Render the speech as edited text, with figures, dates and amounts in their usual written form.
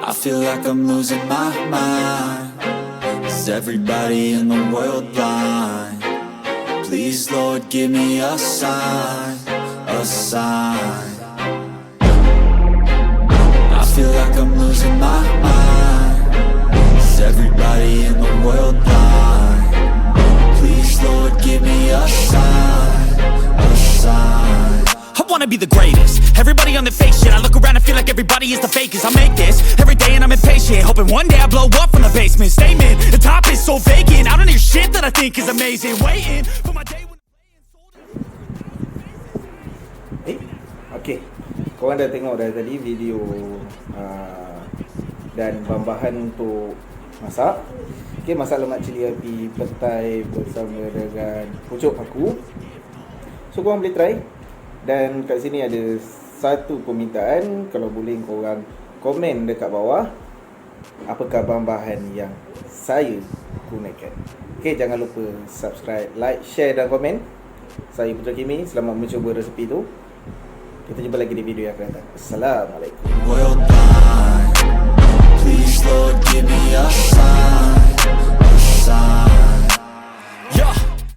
I feel like I'm losing my mind. Is everybody in the world blind? Please, Lord, give me a sign, a sign. I feel like I'm losing my mind. Is everybody in the world blind? Please, Lord, give me a sign, a sign. I wanna be the greatest. Everybody on the fake shit. I look around and feel like everybody is the fakest. I make this every day and I'm impatient, hoping one day I blow up from the basement. Statement, the top is so vacant. I don't hear shit that I think is amazing. Waiting for my day when Okay, korang dah tengok dah tadi video dan bahan-bahan untuk masak. Okay, masak lemak cili api PETAI bersama dengan pucuk PAKU. So korang boleh try. Dan kat sini ada satu permintaan, kalau boleh korang komen dekat bawah apakah bahan-bahan yang saya gunakan. Okay, jangan lupa subscribe, like, share dan komen. Saya Putra Kimi, selamat mencuba resepi tu. Kita jumpa lagi di video yang akan datang. Assalamualaikum.